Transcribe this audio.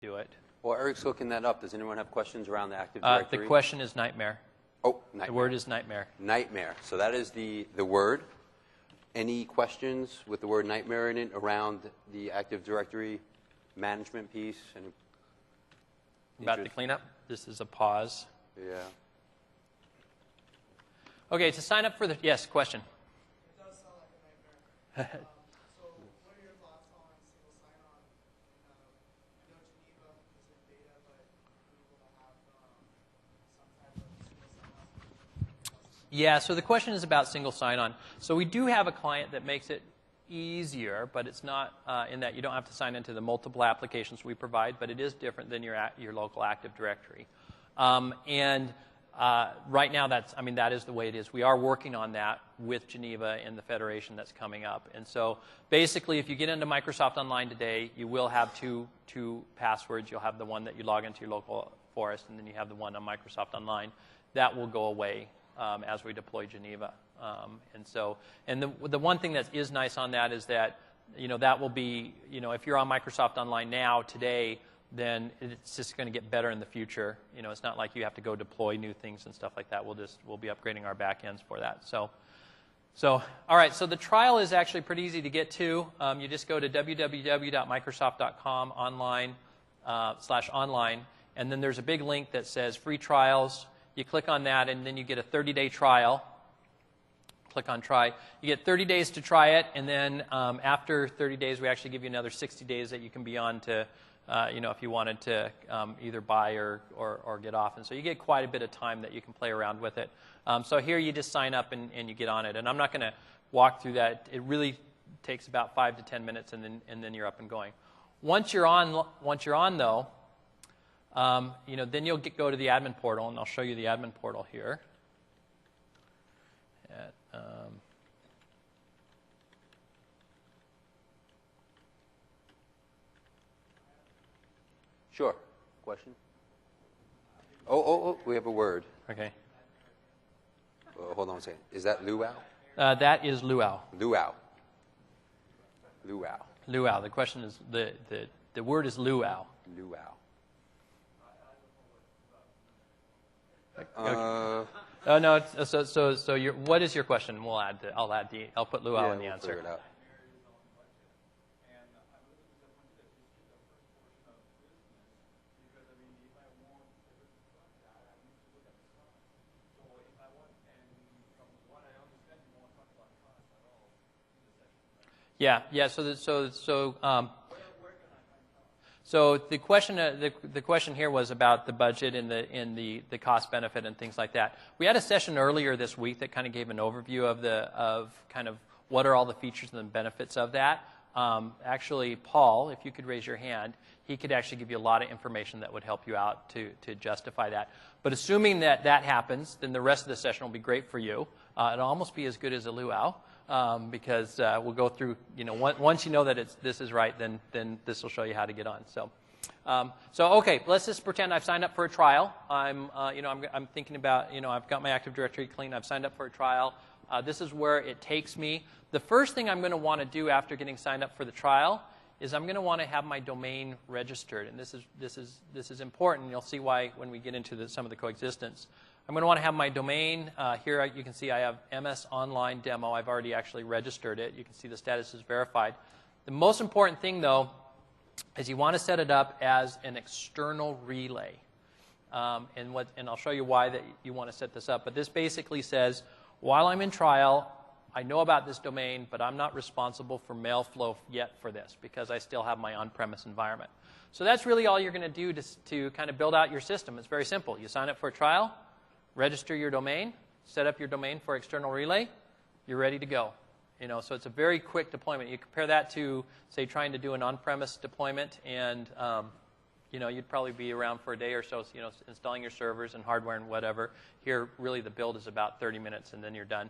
do it. Well, Eric's looking that up. Does anyone have questions around the Active Directory? The question is nightmare. Oh, nightmare. The word is nightmare. Nightmare. So that is the word. Any questions with the word nightmare in it around the Active Directory management piece? About the cleanup? This is a pause. Yeah. Okay, to sign up for the... Yes, question. It does sound like a nightmare. So what are your thoughts on single sign-on? I know Geneva is in beta, but we will have some type of single sign-on. Yeah, so the question is about single sign-on. So we do have a client that makes it easier, but it's not in that you don't have to sign into the multiple applications we provide, but it is different than your local Active Directory. Right now, that is the way it is. We are working on that with Geneva and the Federation that's coming up. And so basically, if you get into Microsoft Online today, you will have two passwords. You'll have the one that you log into your local Forest, and then you have the one on Microsoft Online. That will go away as we deploy Geneva. And the one thing that is nice on that is that, that will be, if you're on Microsoft Online now, today, then it's just going to get better in the future. It's not like you have to go deploy new things and stuff like that. We'll be upgrading our backends for that. So all right. So the trial is actually pretty easy to get to. You just go to www.microsoft.com/online, and then there's a big link that says free trials. You click on that, and then you get a 30-day trial. Click on try. You get 30 days to try it, and then after 30 days, we actually give you another 60 days that you can be on to. If you wanted to either buy or get off. And so you get quite a bit of time that you can play around with it. So here you just sign up and you get on it. And I'm not going to walk through that. It really takes about 5 to 10 minutes, and then you're up and going. Once you're on though, then you'll go to the admin portal, and I'll show you the admin portal here. Sure. Question? Oh, we have a word. Okay. Hold on a second. Is that luau? That is luau. Luau. Luau. Luau. The question is, the word is luau. Luau. Oh no. So what is your question? I'll put luau in the answer. Figure it out. Yeah. So the question here was about the budget and the cost benefit and things like that. We had a session earlier this week that kind of gave an overview of kind of what are all the features and the benefits of that. Actually, Paul, if you could raise your hand, he could actually give you a lot of information that would help you out to justify that. But assuming that happens, then the rest of the session will be great for you. It'll almost be as good as a luau. Because we'll go through, once you know that this is right, then this will show you how to get on. So okay, let's just pretend I've signed up for a trial. I'm thinking about, I've got my Active Directory clean. I've signed up for a trial. This is where it takes me. The first thing I'm going to want to do after getting signed up for the trial is I'm going to want to have my domain registered, and this is important. You'll see why when we get into some of the coexistence. I'm going to want to have my domain. Here you can see I have MS Online Demo. I've already actually registered it. You can see the status is verified. The most important thing, though, is you want to set it up as an external relay. And I'll show you why that you want to set this up. But this basically says, while I'm in trial, I know about this domain, but I'm not responsible for mail flow yet for this because I still have my on-premise environment. So that's really all you're going to do to kind of build out your system. It's very simple. You sign up for a trial. Register your domain, set up your domain for external relay, you're ready to go. So it's a very quick deployment. You compare that to, say, trying to do an on-premise deployment, and you'd probably be around for a day or so, installing your servers and hardware and whatever. Here, really, the build is about 30 minutes, and then you're done.